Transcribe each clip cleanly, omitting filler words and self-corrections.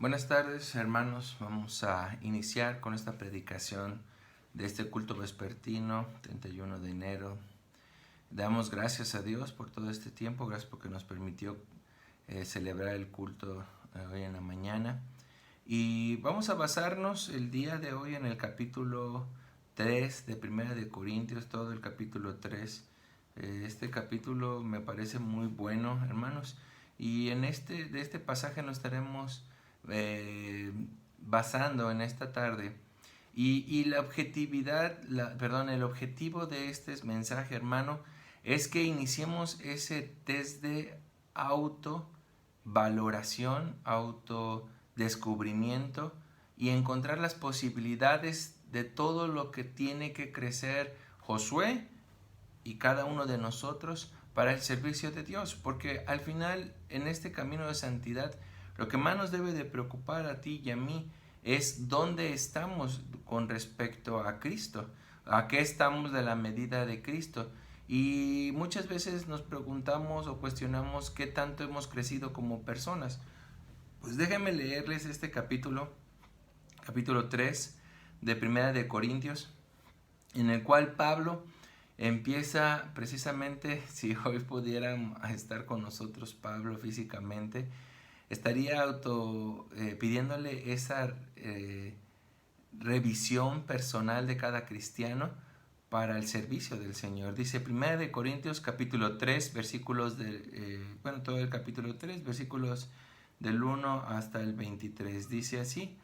Buenas tardes, hermanos. Vamos a iniciar con esta predicación de este culto vespertino, 31 de enero. Damos gracias a Dios por todo este tiempo, gracias porque nos permitió celebrar el culto hoy en la mañana. Y vamos a basarnos el día de hoy en el capítulo 3 de Primera de Corintios, todo el capítulo 3. Este capítulo me parece muy bueno, hermanos. Y de este pasaje nos estaremos basando en esta tarde. Y la el objetivo de este mensaje, hermano, es que iniciemos ese test de autovaloración, autodescubrimiento y encontrar las posibilidades de todo lo que tiene que crecer Josué y cada uno de nosotros para el servicio de Dios, porque al final en este camino de santidad lo que más nos debe de preocupar a ti y a mí es dónde estamos con respecto a Cristo, a qué estamos de la medida de Cristo. Y muchas veces nos preguntamos o cuestionamos qué tanto hemos crecido como personas. Pues déjenme leerles este capítulo 3 de Primera de Corintios, en el cual Pablo empieza precisamente, si hoy pudieran estar con nosotros Pablo físicamente, estaría pidiéndole esa revisión personal de cada cristiano para el servicio del Señor. Dice 1 de Corintios capítulo 3, versículos todo el capítulo 3, versículos del 1 hasta el 23. Dice así: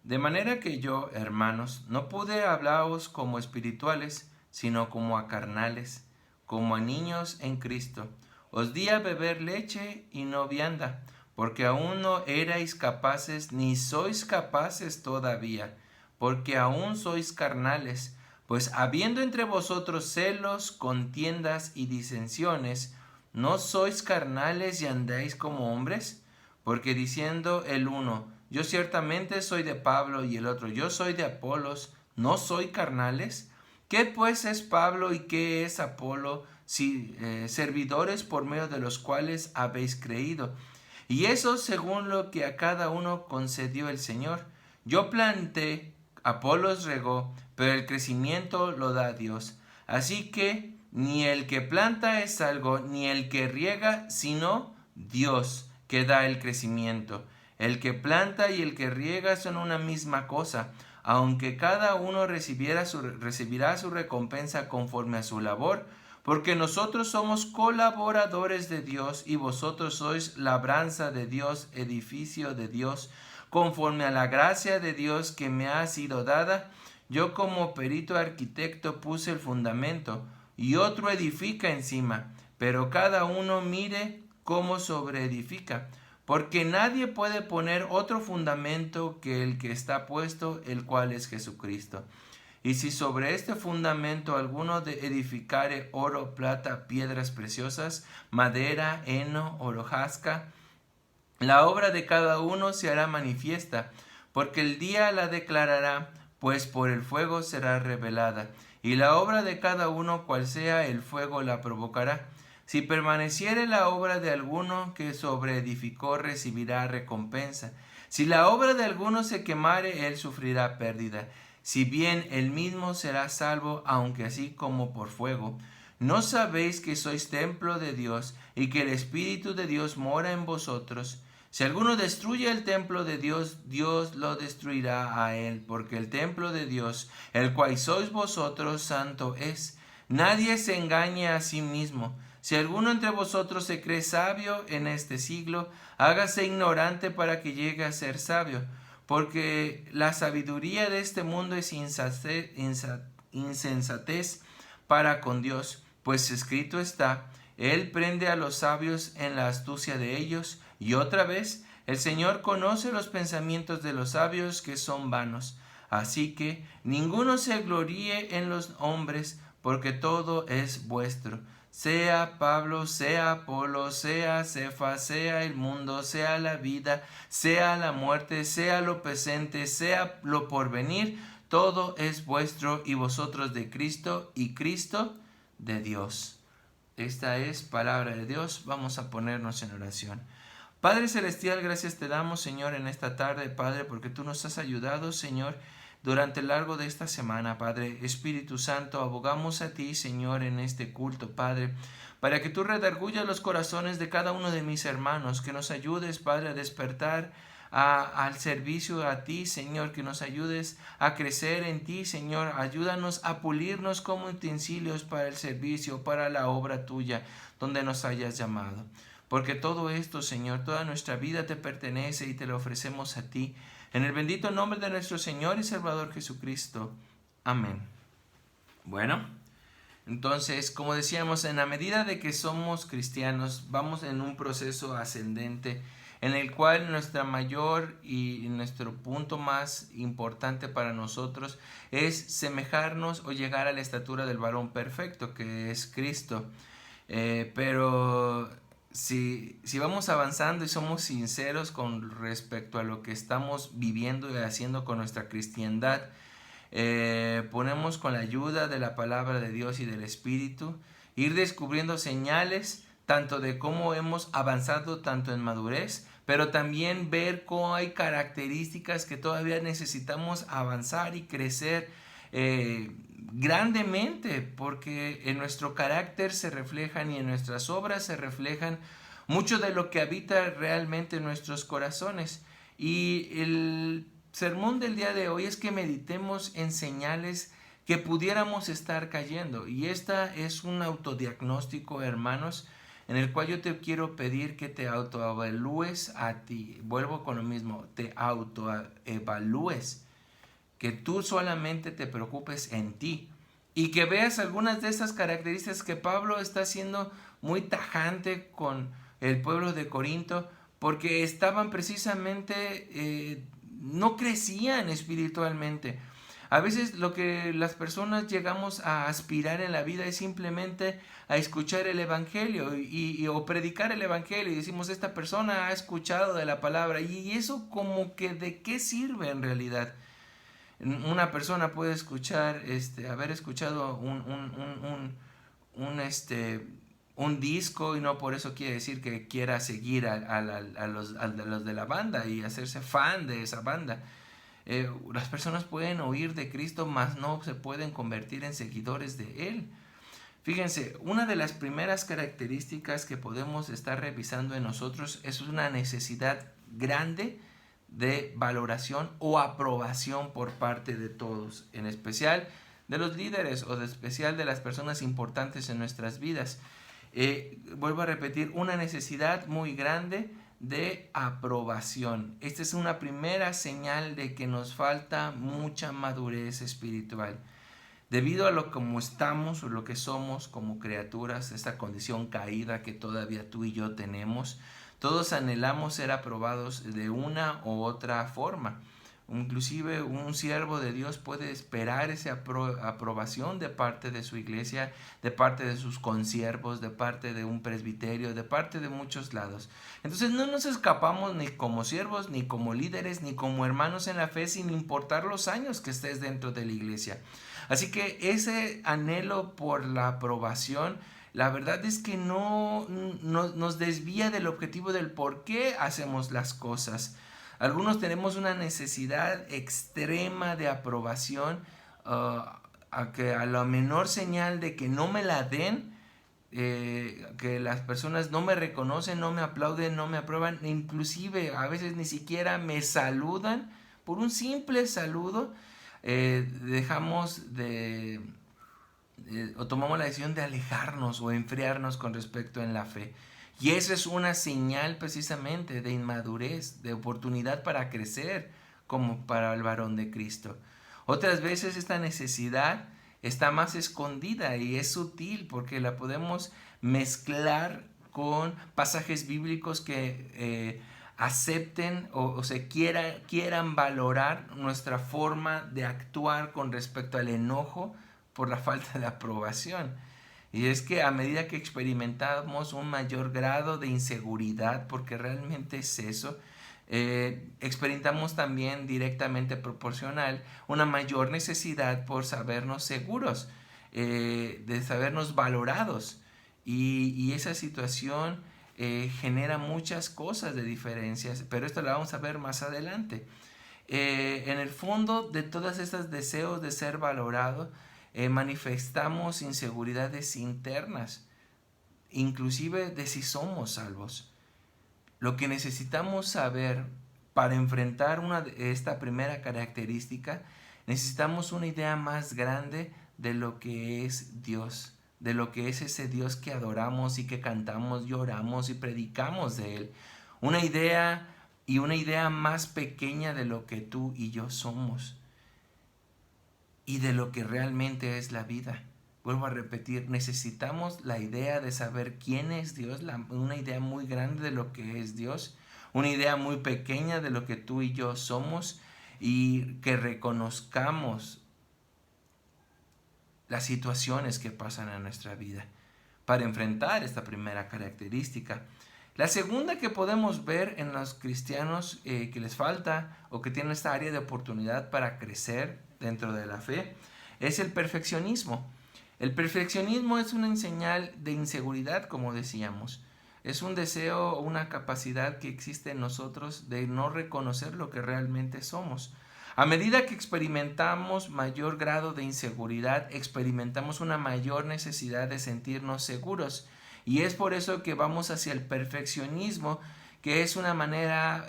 de manera que yo, hermanos, no pude hablaros como espirituales, sino como a carnales, como a niños en Cristo. Os di a beber leche y no vianda, porque aún no erais capaces, ni sois capaces todavía, porque aún sois carnales. Pues habiendo entre vosotros celos, contiendas y disensiones, ¿no sois carnales y andáis como hombres? Porque diciendo el uno, yo ciertamente soy de Pablo, y el otro, yo soy de Apolos, ¿no soy carnales? ¿Qué pues es Pablo y qué es Apolo, si servidores por medio de los cuales habéis creído? Y eso según lo que a cada uno concedió el Señor. Yo planté, Apolos regó, pero el crecimiento lo da Dios. Así que ni el que planta es algo, ni el que riega, sino Dios que da el crecimiento. El que planta y el que riega son una misma cosa, aunque cada uno recibirá su recompensa conforme a su labor, porque nosotros somos colaboradores de Dios y vosotros sois labranza de Dios, edificio de Dios, conforme a la gracia de Dios que me ha sido dada. Yo como perito arquitecto puse el fundamento y otro edifica encima, pero cada uno mire cómo sobreedifica, porque nadie puede poner otro fundamento que el que está puesto, el cual es Jesucristo. Y si sobre este fundamento alguno edificare oro, plata, piedras preciosas, madera, heno, hojarasca, la obra de cada uno se hará manifiesta, porque el día la declarará, pues por el fuego será revelada, y la obra de cada uno, cual sea el fuego, la provocará. Si permaneciere la obra de alguno que sobreedificó, recibirá recompensa. Si la obra de alguno se quemare, él sufrirá pérdida. Si bien él mismo será salvo, aunque así como por fuego. ¿No sabéis que sois templo de Dios y que el Espíritu de Dios mora en vosotros? Si alguno destruye el templo de Dios, Dios lo destruirá a él, porque el templo de Dios, el cual sois vosotros, santo es. Nadie se engañe a sí mismo. Si alguno entre vosotros se cree sabio en este siglo, hágase ignorante para que llegue a ser sabio, porque la sabiduría de este mundo es insensatez para con Dios, pues escrito está, Él prende a los sabios en la astucia de ellos. Y otra vez, el Señor conoce los pensamientos de los sabios, que son vanos. Así que ninguno se gloríe en los hombres, porque todo es vuestro. Sea Pablo, sea Apolo, sea Cefas, sea el mundo, sea la vida, sea la muerte, sea lo presente, sea lo porvenir, todo es vuestro, y vosotros de Cristo, y Cristo de Dios. Esta es palabra de Dios. Vamos a ponernos en oración. Padre Celestial, gracias te damos, Señor, en esta tarde, Padre, porque tú nos has ayudado, Señor, durante el largo de esta semana, Padre. Espíritu Santo, abogamos a ti, Señor, en este culto, Padre, para que tú redargullas los corazones de cada uno de mis hermanos, que nos ayudes, Padre, a despertar al servicio a ti, Señor, que nos ayudes a crecer en ti, Señor. Ayúdanos a pulirnos como utensilios para el servicio, para la obra tuya, donde nos hayas llamado. Porque todo esto, Señor, toda nuestra vida te pertenece y te lo ofrecemos a ti. En el bendito nombre de nuestro Señor y Salvador Jesucristo. Amén. Bueno, entonces, como decíamos, en la medida de que somos cristianos, vamos en un proceso ascendente en el cual nuestra mayor y nuestro punto más importante para nosotros es semejarnos o llegar a la estatura del varón perfecto, que es Cristo. Pero si vamos avanzando y somos sinceros con respecto a lo que estamos viviendo y haciendo con nuestra cristiandad, ponemos con la ayuda de la palabra de Dios y del Espíritu, ir descubriendo señales tanto de cómo hemos avanzado tanto en madurez, pero también ver cómo hay características que todavía necesitamos avanzar y crecer grandemente, porque en nuestro carácter se reflejan y en nuestras obras se reflejan mucho de lo que habita realmente en nuestros corazones. Y el sermón del día de hoy es que meditemos en señales que pudiéramos estar cayendo. Y esta es un autodiagnóstico, hermanos, en el cual yo te quiero pedir que te autoevalúes a ti. Vuelvo con lo mismo, te autoevalúes, que tú solamente te preocupes en ti y que veas algunas de esas características que Pablo está siendo muy tajante con el pueblo de Corinto, porque estaban precisamente, no crecían espiritualmente. A veces lo que las personas llegamos a aspirar en la vida es simplemente a escuchar el evangelio o predicar el evangelio, y decimos, esta persona ha escuchado de la palabra, y eso como que de qué sirve en realidad. Una persona puede escuchar, haber escuchado un disco, y no por eso quiere decir que quiera seguir a los de la banda y hacerse fan de esa banda. Las personas pueden oír de Cristo, mas no se pueden convertir en seguidores de Él. Fíjense, una de las primeras características que podemos estar revisando en nosotros es una necesidad grande de valoración o aprobación por parte de todos, en especial de los líderes o en especial de las personas importantes en nuestras vidas. Vuelvo a repetir, una necesidad muy grande de aprobación. Esta es una primera señal de que nos falta mucha madurez espiritual. Debido a lo como estamos o lo que somos como criaturas, esta condición caída que todavía tú y yo tenemos, todos anhelamos ser aprobados de una u otra forma. Inclusive un siervo de Dios puede esperar esa aprobación de parte de su iglesia, de parte de sus consiervos, de parte de un presbiterio, de parte de muchos lados. Entonces no nos escapamos ni como siervos, ni como líderes, ni como hermanos en la fe, sin importar los años que estés dentro de la iglesia. Así que ese anhelo por la aprobación, la verdad es que no nos desvía del objetivo del por qué hacemos las cosas. Algunos tenemos una necesidad extrema de aprobación, a que a la menor señal de que no me la den, que las personas no me reconocen, no me aplauden, no me aprueban, inclusive a veces ni siquiera me saludan, por un simple saludo, dejamos de o tomamos la decisión de alejarnos o enfriarnos con respecto en la fe. Y eso es una señal precisamente de inmadurez, de oportunidad para crecer como para el varón de Cristo. Otras veces esta necesidad está más escondida y es sutil, porque la podemos mezclar con pasajes bíblicos que acepten o se quieran valorar nuestra forma de actuar con respecto al enojo por la falta de aprobación. Y es que a medida que experimentamos un mayor grado de inseguridad, porque realmente es eso, experimentamos también directamente proporcional una mayor necesidad por sabernos seguros, de sabernos valorados. Y esa situación genera muchas cosas de diferencias, pero esto lo vamos a ver más adelante. En el fondo de todos estos deseos de ser valorado, manifestamos inseguridades internas, inclusive de si somos salvos. Lo que necesitamos saber para enfrentar esta primera característica, necesitamos una idea más grande de lo que es Dios, de lo que es ese Dios que adoramos y que cantamos y oramos y predicamos de Él. Una idea más pequeña de lo que tú y yo somos y de lo que realmente es la vida. Vuelvo a repetir, necesitamos la idea de saber quién es Dios, una idea muy grande de lo que es Dios, una idea muy pequeña de lo que tú y yo somos, y que reconozcamos las situaciones que pasan en nuestra vida para enfrentar esta primera característica. La segunda que podemos ver en los cristianos que les falta o que tienen esta área de oportunidad para crecer dentro de la fe es el perfeccionismo. El perfeccionismo es una señal de inseguridad, como decíamos. Es un deseo o una capacidad que existe en nosotros de no reconocer lo que realmente somos. A medida que experimentamos mayor grado de inseguridad, experimentamos una mayor necesidad de sentirnos seguros. Y es por eso que vamos hacia el perfeccionismo, que es una manera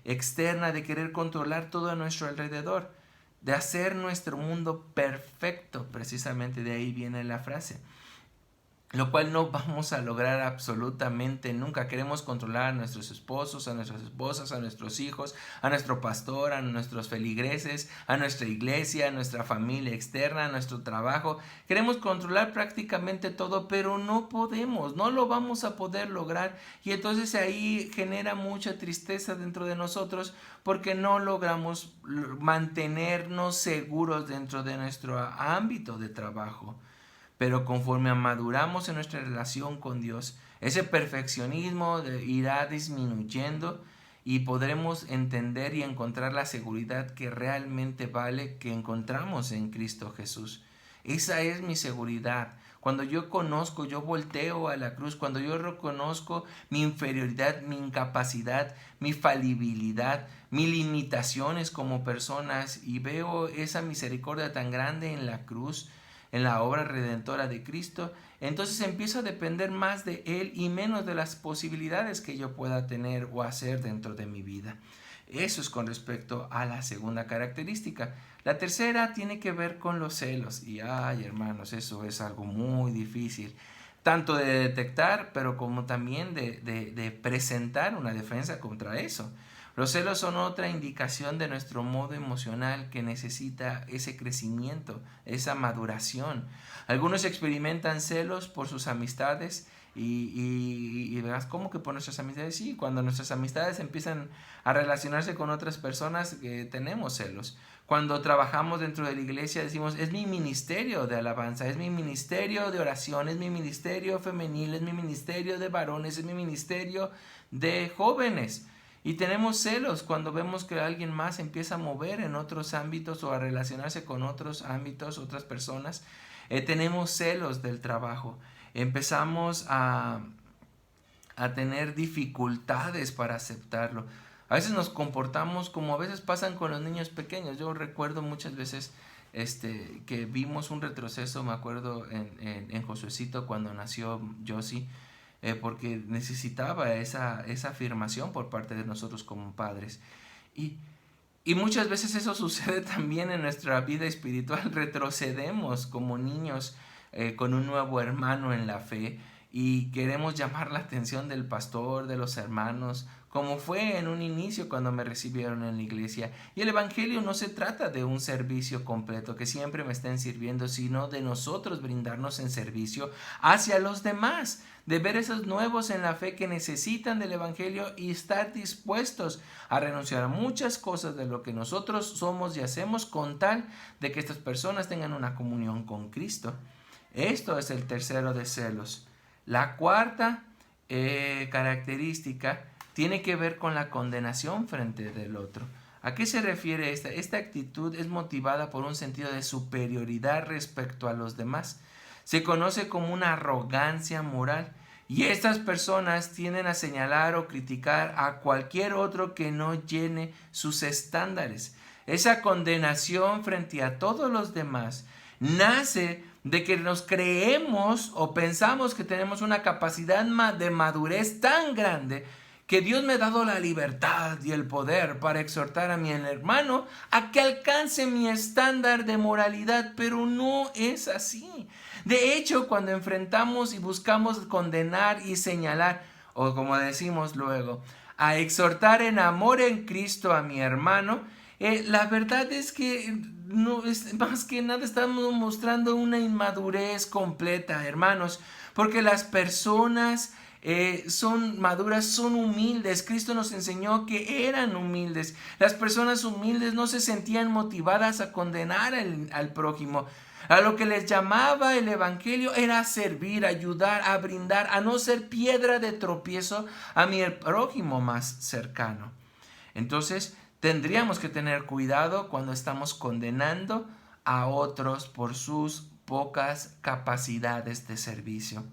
externa de querer controlar todo a nuestro alrededor, de hacer nuestro mundo perfecto. Precisamente de ahí viene la frase. Lo cual no vamos a lograr absolutamente nunca. Queremos controlar a nuestros esposos, a nuestras esposas, a nuestros hijos, a nuestro pastor, a nuestros feligreses, a nuestra iglesia, a nuestra familia externa, a nuestro trabajo. Queremos controlar prácticamente todo, pero no podemos, no lo vamos a poder lograr. Y entonces ahí genera mucha tristeza dentro de nosotros porque no logramos mantenernos seguros dentro de nuestro ámbito de trabajo. Pero conforme maduramos en nuestra relación con Dios, ese perfeccionismo irá disminuyendo y podremos entender y encontrar la seguridad que realmente vale, que encontramos en Cristo Jesús. Esa es mi seguridad. Cuando yo conozco, yo volteo a la cruz, cuando yo reconozco mi inferioridad, mi incapacidad, mi falibilidad, mis limitaciones como personas, y veo esa misericordia tan grande en la cruz, en la obra redentora de Cristo, entonces empiezo a depender más de Él y menos de las posibilidades que yo pueda tener o hacer dentro de mi vida. Eso es con respecto a la segunda característica. La tercera tiene que ver con los celos. Y ay, hermanos, eso es algo muy difícil, tanto de detectar, pero como también de presentar una defensa contra eso. Los celos son otra indicación de nuestro modo emocional que necesita ese crecimiento, esa maduración. Algunos experimentan celos por sus amistades y verás, ¿cómo que por nuestras amistades? Sí, cuando nuestras amistades empiezan a relacionarse con otras personas, tenemos celos. Cuando trabajamos dentro de la iglesia decimos, es mi ministerio de alabanza, es mi ministerio de oración, es mi ministerio femenil, es mi ministerio de varones, es mi ministerio de jóvenes. Y tenemos celos cuando vemos que alguien más empieza a mover en otros ámbitos o a relacionarse con otros ámbitos, otras personas. Tenemos celos del trabajo. Empezamos a tener dificultades para aceptarlo. A veces nos comportamos como a veces pasan con los niños pequeños. Yo recuerdo muchas veces que vimos un retroceso, me acuerdo en Josuecito cuando nació Josie, porque necesitaba esa afirmación por parte de nosotros como padres. Y muchas veces eso sucede también en nuestra vida espiritual. Retrocedemos como niños con un nuevo hermano en la fe y queremos llamar la atención del pastor, de los hermanos, como fue en un inicio cuando me recibieron en la iglesia. Y el evangelio no se trata de un servicio completo que siempre me estén sirviendo, sino de nosotros brindarnos en servicio hacia los demás, de ver esos nuevos en la fe que necesitan del evangelio y estar dispuestos a renunciar a muchas cosas de lo que nosotros somos y hacemos con tal de que estas personas tengan una comunión con Cristo. Esto es el tercero de celos. La cuarta característica tiene que ver con la condenación frente del otro. ¿A qué se refiere esta? Esta actitud es motivada por un sentido de superioridad respecto a los demás. Se conoce como una arrogancia moral Y estas personas tienden a señalar o criticar a cualquier otro que no llene sus estándares. Esa condenación frente a todos los demás nace de que nos creemos o pensamos que tenemos una capacidad de madurez tan grande que Dios me ha dado la libertad y el poder para exhortar a mi hermano a que alcance mi estándar de moralidad, pero no es así. De hecho, cuando enfrentamos y buscamos condenar y señalar, o como decimos luego, a exhortar en amor en Cristo a mi hermano, la verdad es que no es más que nada estamos mostrando una inmadurez completa, hermanos, porque las personas son maduras, son humildes. Cristo nos enseñó que eran humildes. Las personas humildes no se sentían motivadas a condenar al prójimo. A lo que les llamaba el evangelio era servir, ayudar, a brindar, a no ser piedra de tropiezo a mi prójimo más cercano. Entonces, tendríamos que tener cuidado cuando estamos condenando a otros por sus pocas capacidades de servicio.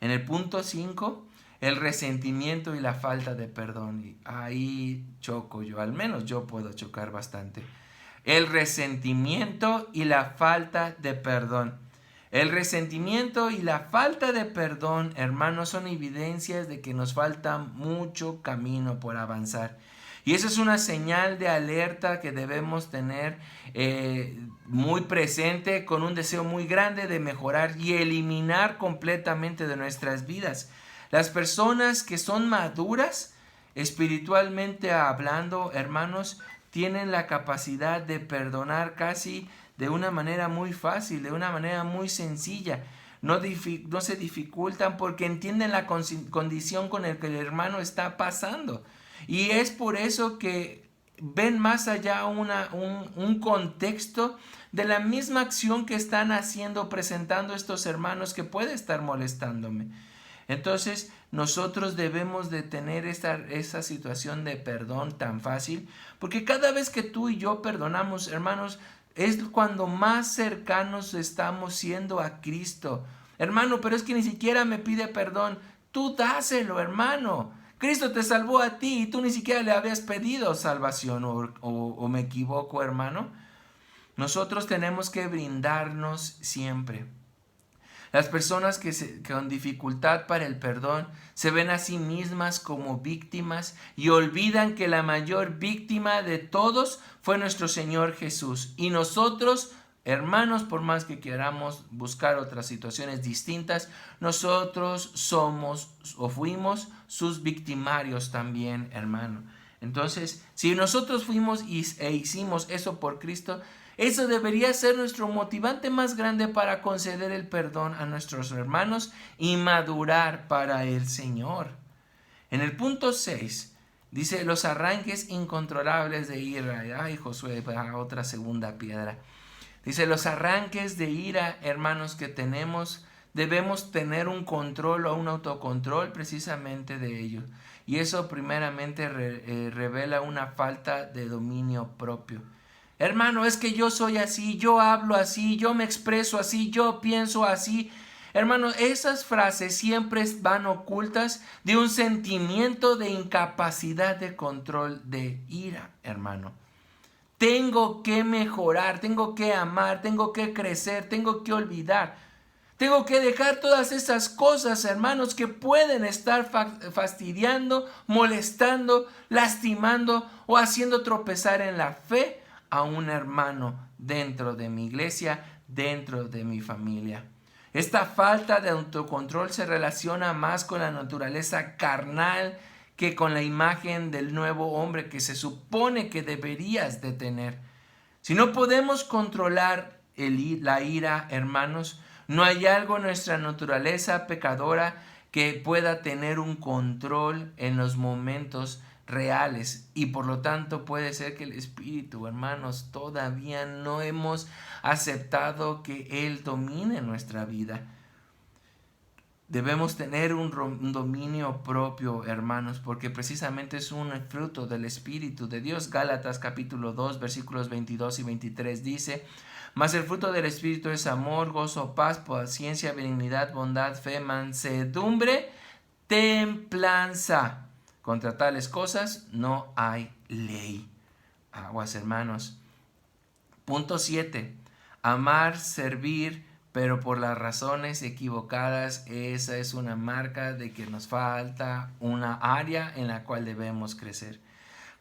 En el punto 5, el resentimiento y la falta de perdón. Y ahí choco yo, al menos yo puedo chocar bastante. El resentimiento y la falta de perdón. El resentimiento y la falta de perdón, hermanos, son evidencias de que nos falta mucho camino por avanzar. Y eso es una señal de alerta que debemos tener muy presente, con un deseo muy grande de mejorar y eliminar completamente de nuestras vidas. Las personas que son maduras, espiritualmente hablando, hermanos, tienen la capacidad de perdonar casi de una manera muy fácil, de una manera muy sencilla. No se dificultan porque entienden la condición con la que el hermano está pasando. Y es por eso que ven más allá un contexto de la misma acción que están haciendo, presentando estos hermanos que puede estar molestándome. Entonces nosotros debemos de tener esa situación de perdón tan fácil, porque cada vez que tú y yo perdonamos, hermanos, es cuando más cercanos estamos siendo a Cristo. Hermano, pero es que ni siquiera me pide perdón. Tú dáselo, hermano. Cristo te salvó a ti y tú ni siquiera le habías pedido salvación, o me equivoco, hermano. Nosotros tenemos que brindarnos siempre. Las personas que con dificultad para el perdón se ven a sí mismas como víctimas y olvidan que la mayor víctima de todos fue nuestro Señor Jesús. Y nosotros, hermanos, por más que queramos buscar otras situaciones distintas, nosotros somos o fuimos sus victimarios también, hermano. Entonces, si nosotros fuimos e hicimos eso por Cristo, eso debería ser nuestro motivante más grande para conceder el perdón a nuestros hermanos y madurar para el Señor. En el punto 6 dice los arranques incontrolables de ira. Ay, Josué, otra segunda piedra. Dice los arranques de ira, hermanos, que tenemos, debemos tener un control o un autocontrol precisamente de ellos. Y eso primeramente revela una falta de dominio propio. Hermano, es que yo soy así, yo hablo así, yo me expreso así, yo pienso así. Hermano, esas frases siempre van ocultas de un sentimiento de incapacidad de control, de ira, hermano. Tengo que mejorar, tengo que amar, tengo que crecer, tengo que olvidar. Tengo que dejar todas esas cosas, hermanos, que pueden estar fastidiando, molestando, lastimando o haciendo tropezar en la fe a un hermano dentro de mi iglesia, dentro de mi familia. Esta falta de autocontrol se relaciona más con la naturaleza carnal que con la imagen del nuevo hombre que se supone que deberías de tener. Si no podemos controlar la ira, hermanos, no hay algo en nuestra naturaleza pecadora que pueda tener un control en los momentos reales, y por lo tanto puede ser que el Espíritu, hermanos, todavía no hemos aceptado que Él domine nuestra vida. Debemos tener un dominio propio, hermanos, porque precisamente es un fruto del Espíritu de Dios. Gálatas capítulo 2 versículos 22 y 23 dice: mas el fruto del Espíritu es amor, gozo, paz, paciencia, benignidad, bondad, fe, mansedumbre, templanza. Contra tales cosas no hay ley. Aguas, hermanos. Punto 7. Amar, servir, pero por las razones equivocadas. Esa es una marca de que nos falta una área en la cual debemos crecer.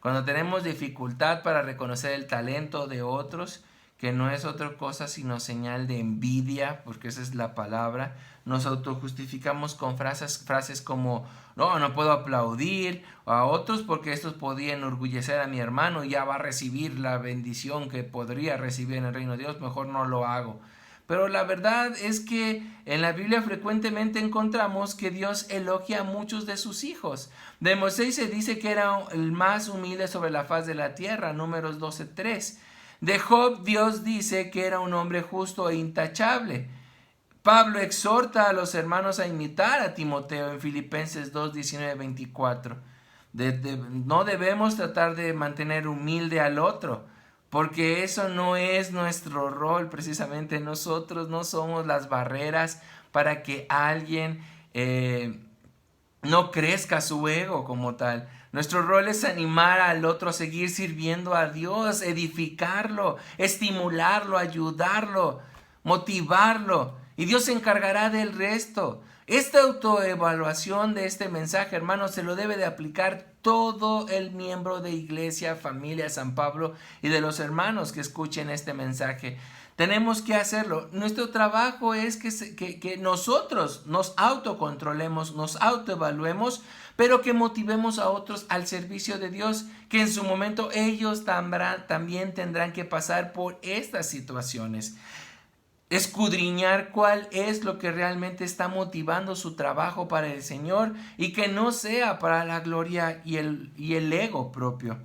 Cuando tenemos dificultad para reconocer el talento de otros, que no es otra cosa sino señal de envidia, porque esa es la palabra, nos autojustificamos con frases como no puedo aplaudir a otros porque estos podían enorgullecer a mi hermano y ya va a recibir la bendición que podría recibir en el reino de Dios, mejor no lo hago. Pero la verdad es que en la Biblia frecuentemente encontramos que Dios elogia a muchos de sus hijos. De Moisés se dice que era el más humilde sobre la faz de la tierra, Números 12:3. De Job, Dios dice que era un hombre justo e intachable. Pablo exhorta a los hermanos a imitar a Timoteo en Filipenses 2:19-24. No debemos tratar de mantener humilde al otro, porque eso no es nuestro rol. Precisamente nosotros no somos las barreras para que alguien no crezca su ego como tal. Nuestro rol es animar al otro a seguir sirviendo a Dios, edificarlo, estimularlo, ayudarlo, motivarlo. Y Dios se encargará del resto. Esta autoevaluación de este mensaje, hermanos, se lo debe de aplicar todo el miembro de Iglesia, Familia San Pablo y de los hermanos que escuchen este mensaje. Tenemos que hacerlo. Nuestro trabajo es que nosotros nos autocontrolemos, nos autoevaluemos, pero que motivemos a otros al servicio de Dios, que en su momento ellos también tendrán que pasar por estas situaciones. Escudriñar cuál es lo que realmente está motivando su trabajo para el Señor y que no sea para la gloria y el ego propio.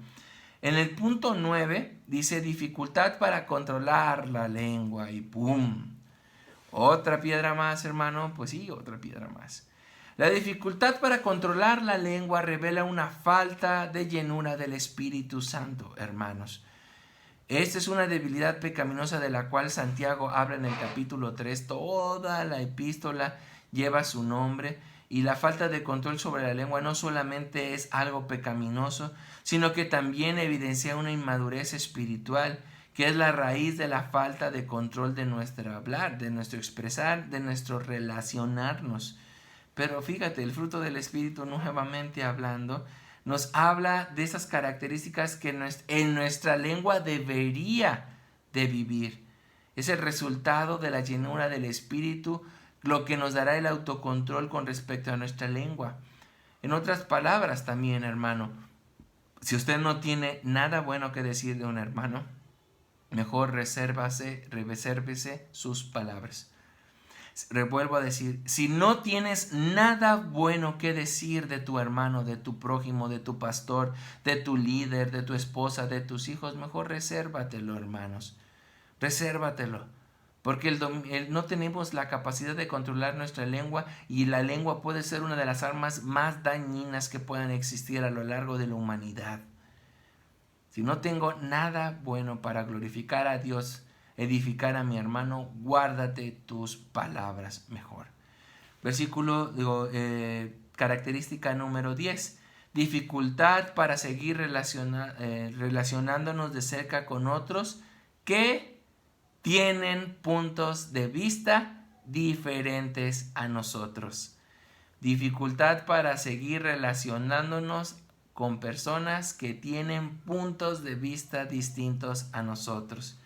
En el punto 9 dice dificultad para controlar la lengua y ¡pum! Otra piedra más, hermano. Pues sí, otra piedra más. La dificultad para controlar la lengua revela una falta de llenura del Espíritu Santo, hermanos. Esta es una debilidad pecaminosa de la cual Santiago habla en el capítulo 3. Toda la epístola lleva su nombre. Y la falta de control sobre la lengua no solamente es algo pecaminoso, sino que también evidencia una inmadurez espiritual, que es la raíz de la falta de control de nuestro hablar, de nuestro expresar, de nuestro relacionarnos. Pero fíjate, el fruto del Espíritu, nuevamente hablando, nos habla de esas características que en nuestra lengua debería de vivir. Es el resultado de la llenura del Espíritu, lo que nos dará el autocontrol con respecto a nuestra lengua. En otras palabras también, hermano, si usted no tiene nada bueno que decir de un hermano, mejor resérvese sus palabras. Vuelvo a decir, si no tienes nada bueno que decir de tu hermano, de tu prójimo, de tu pastor, de tu líder, de tu esposa, de tus hijos, mejor resérvatelo, hermanos. Resérvatelo. Porque no tenemos la capacidad de controlar nuestra lengua, y la lengua puede ser una de las armas más dañinas que puedan existir a lo largo de la humanidad. Si no tengo nada bueno para glorificar a Dios, edificar a mi hermano, guárdate tus palabras mejor. Característica número 10. Dificultad para seguir relacionándonos de cerca con otros que tienen puntos de vista diferentes a nosotros. Dificultad para seguir relacionándonos con personas que tienen puntos de vista distintos a nosotros.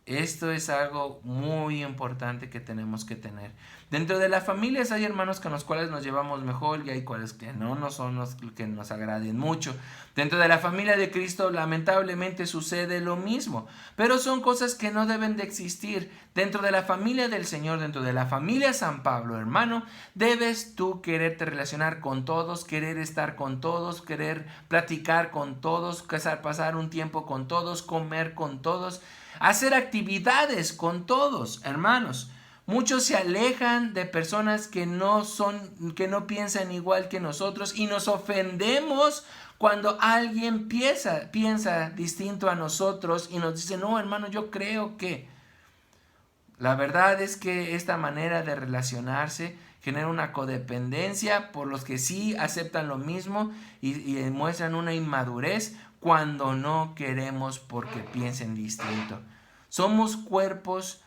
Esto es algo muy importante que tenemos que tener. Dentro de las familias hay hermanos con los cuales nos llevamos mejor y hay cuales que no son los que nos agraden mucho. Dentro de la familia de Cristo lamentablemente sucede lo mismo, pero son cosas que no deben de existir. Dentro de la familia del Señor, dentro de la familia San Pablo, hermano, debes tú quererte relacionar con todos, querer estar con todos, querer platicar con todos, pasar un tiempo con todos, comer con todos, hacer actividades con todos, hermanos. Muchos se alejan de personas que no piensan igual que nosotros, y nos ofendemos cuando alguien piensa distinto a nosotros y nos dice, no, hermano, yo creo que. La verdad es que esta manera de relacionarse genera una codependencia por los que sí aceptan lo mismo y muestran una inmadurez cuando no queremos porque piensen distinto. Somos cuerpos,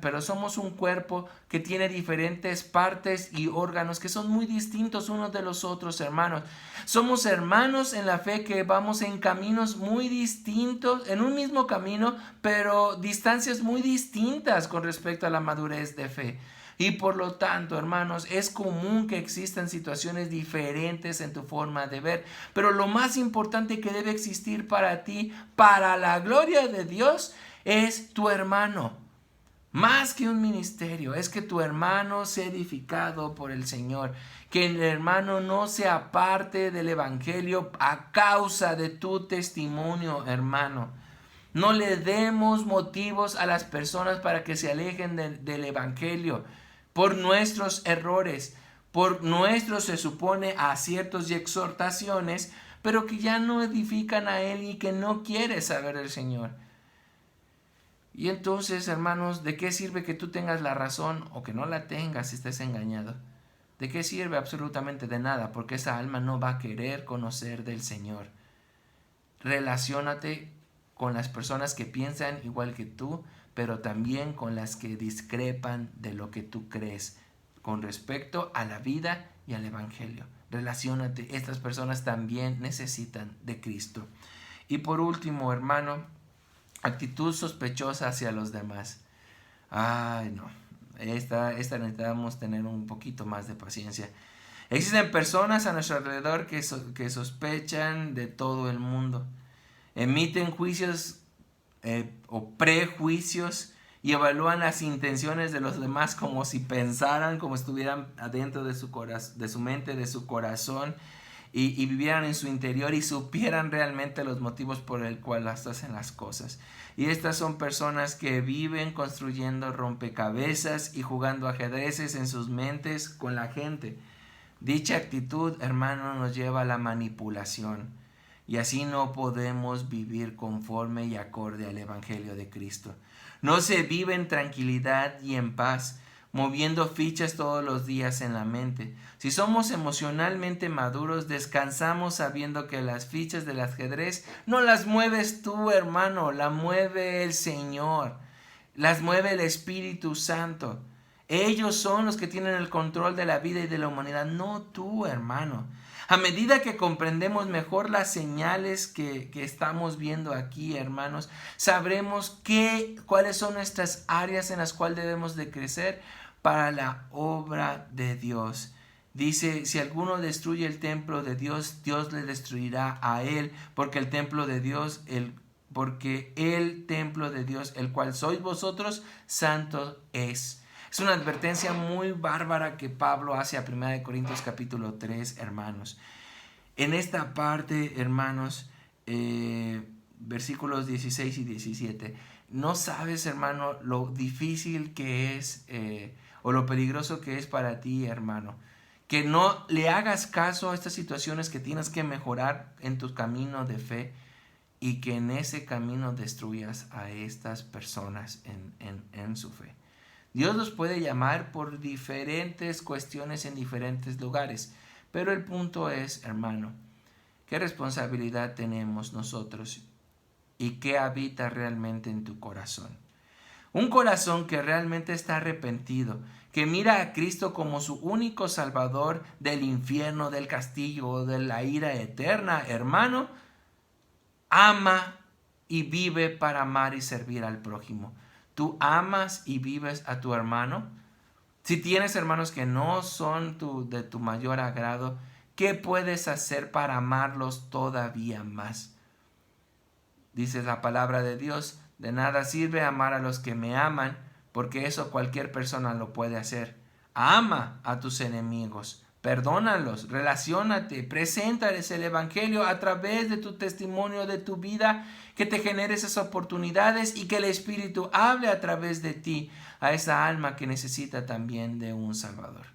pero somos un cuerpo que tiene diferentes partes y órganos que son muy distintos unos de los otros, hermanos. Somos hermanos en la fe que vamos en caminos muy distintos, en un mismo camino, pero distancias muy distintas con respecto a la madurez de fe. Y por lo tanto, hermanos, es común que existan situaciones diferentes en tu forma de ver, pero lo más importante que debe existir para ti, para la gloria de Dios, es tu hermano. Más que un ministerio, es que tu hermano sea edificado por el Señor, que el hermano no se aparte del evangelio a causa de tu testimonio, hermano. No le demos motivos a las personas para que se alejen del evangelio por nuestros errores, por nuestros, se supone, aciertos y exhortaciones, pero que ya no edifican a él y que no quiere saber del Señor. Y entonces, hermanos, ¿de qué sirve que tú tengas la razón o que no la tengas si estés engañado? ¿De qué sirve? Absolutamente de nada, porque esa alma no va a querer conocer del Señor. Relaciónate con las personas que piensan igual que tú, pero también con las que discrepan de lo que tú crees con respecto a la vida y al evangelio. Relaciónate, estas personas también necesitan de Cristo. Y por último, hermano, actitud sospechosa hacia los demás. Ay, no. Esta necesitamos tener un poquito más de paciencia. Existen personas a nuestro alrededor que sospechan de todo el mundo. Emiten juicios o prejuicios y evalúan las intenciones de los demás como si pensaran, como estuvieran adentro de su mente, de su corazón, y vivieran en su interior y supieran realmente los motivos por el cual hacen las cosas. Y estas son personas que viven construyendo rompecabezas y jugando ajedrezes en sus mentes con la gente. Dicha actitud, hermano, nos lleva a la manipulación. Y así no podemos vivir conforme y acorde al Evangelio de Cristo. No se vive en tranquilidad y en paz, moviendo fichas todos los días en la mente. Si somos emocionalmente maduros, descansamos sabiendo que las fichas del ajedrez no las mueves tú, hermano, las mueve el Señor, las mueve el Espíritu Santo. Ellos son los que tienen el control de la vida y de la humanidad, no tú, hermano. A medida que comprendemos mejor las señales que estamos viendo aquí, hermanos, sabremos cuáles son nuestras áreas en las cuales debemos de crecer para la obra de Dios. Dice, si alguno destruye el templo de Dios, Dios le destruirá a él, porque el templo de Dios, el templo de Dios, el cual sois vosotros, santo es. Es una advertencia muy bárbara que Pablo hace a 1 Corintios capítulo 3, hermanos. En esta parte, hermanos, versículos 16 y 17, no sabes, hermano, lo difícil que es o lo peligroso que es para ti, hermano, que no le hagas caso a estas situaciones que tienes que mejorar en tu camino de fe y que en ese camino destruyas a estas personas en su fe. Dios los puede llamar por diferentes cuestiones en diferentes lugares, pero el punto es, hermano, ¿qué responsabilidad tenemos nosotros y qué habita realmente en tu corazón? Un corazón que realmente está arrepentido, que mira a Cristo como su único salvador del infierno, del castigo o de la ira eterna, hermano, ama y vive para amar y servir al prójimo. ¿Tú amas y vives a tu hermano? Si tienes hermanos que no son de tu mayor agrado, ¿qué puedes hacer para amarlos todavía más? Dice la palabra de Dios, de nada sirve amar a los que me aman, porque eso cualquier persona lo puede hacer. Ama a tus enemigos, perdónalos, relaciónate, preséntales el evangelio a través de tu testimonio, de tu vida, que te genere esas oportunidades y que el Espíritu hable a través de ti a esa alma que necesita también de un Salvador.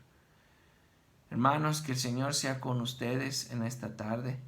Hermanos, que el Señor sea con ustedes en esta tarde,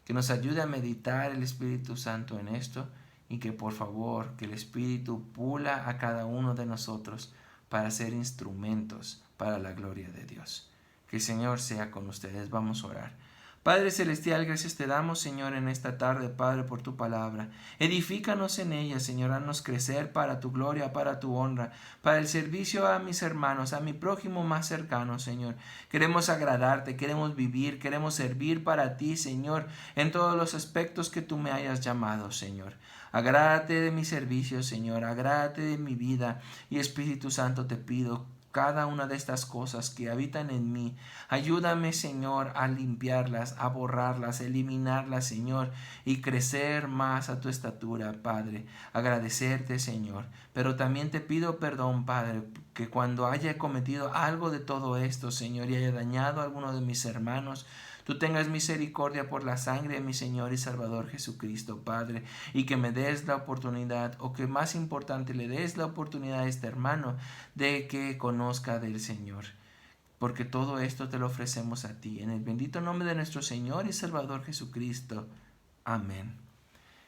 que nos ayude a meditar el Espíritu Santo en esto y que por favor que el Espíritu pula a cada uno de nosotros para ser instrumentos para la gloria de Dios. Que el Señor sea con ustedes. Vamos a orar. Padre Celestial, gracias te damos, Señor, en esta tarde, Padre, por tu palabra. Edifícanos en ella, Señor, haznos crecer para tu gloria, para tu honra, para el servicio a mis hermanos, a mi prójimo más cercano, Señor. Queremos agradarte, queremos vivir, queremos servir para ti, Señor, en todos los aspectos que tú me hayas llamado, Señor. Agrádate de mi servicio, Señor, agrádate de mi vida, y Espíritu Santo te pido cada una de estas cosas que habitan en mí. Ayúdame, Señor, a limpiarlas, a borrarlas, a eliminarlas, Señor, y crecer más a tu estatura, Padre. Agradecerte, Señor. Pero también te pido perdón, Padre, que cuando haya cometido algo de todo esto, Señor, y haya dañado a alguno de mis hermanos, tú tengas misericordia por la sangre de mi Señor y Salvador Jesucristo, Padre, y que me des la oportunidad, o que más importante, le des la oportunidad a este hermano de que conozca del Señor. Porque todo esto te lo ofrecemos a ti, en el bendito nombre de nuestro Señor y Salvador Jesucristo. Amén.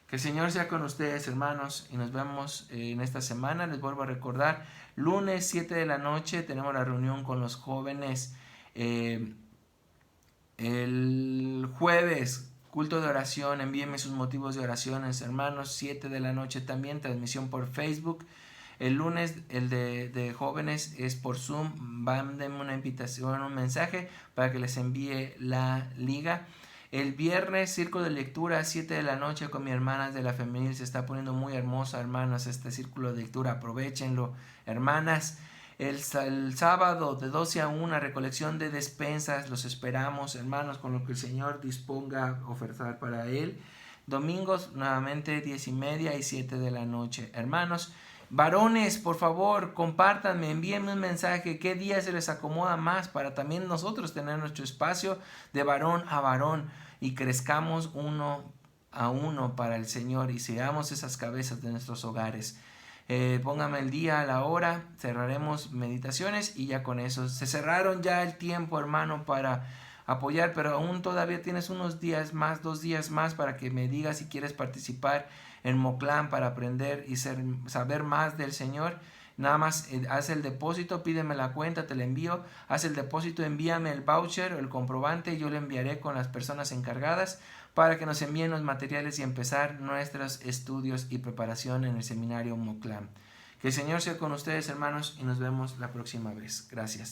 Que el Señor sea con ustedes, hermanos, y nos vemos en esta semana. Les vuelvo a recordar, lunes 7 de la noche tenemos la reunión con los jóvenes. El jueves, culto de oración, envíenme sus motivos de oraciones, hermanos, 7 de la noche también, transmisión por Facebook. El lunes, el de jóvenes es por Zoom. Mándenme una invitación, un mensaje para que les envíe la liga. El viernes, círculo de lectura, 7 de la noche con mis hermanas de la femenil. Se está poniendo muy hermosa, hermanas, este círculo de lectura. Aprovechenlo, hermanas. El sábado de 12 a 1, recolección de despensas. Los esperamos, hermanos, con lo que el Señor disponga ofertar para Él. Domingos, nuevamente, 10:30 y 7 de la noche. Hermanos, varones, por favor, compártanme, envíenme un mensaje. ¿Qué día se les acomoda más para también nosotros tener nuestro espacio de varón a varón y crezcamos uno a uno para el Señor y seamos esas cabezas de nuestros hogares? Póngame el día, la hora, cerraremos meditaciones y ya con eso. Se cerraron ya el tiempo, hermano, para apoyar, pero aún todavía tienes unos días más, 2 días más para que me digas si quieres participar en Moclán para aprender y saber más del Señor. Nada más haz el depósito, pídeme la cuenta, te la envío, haz el depósito, envíame el voucher o el comprobante, yo lo enviaré con las personas encargadas para que nos envíen los materiales y empezar nuestros estudios y preparación en el seminario Moclán. Que el Señor sea con ustedes, hermanos, y nos vemos la próxima vez. Gracias.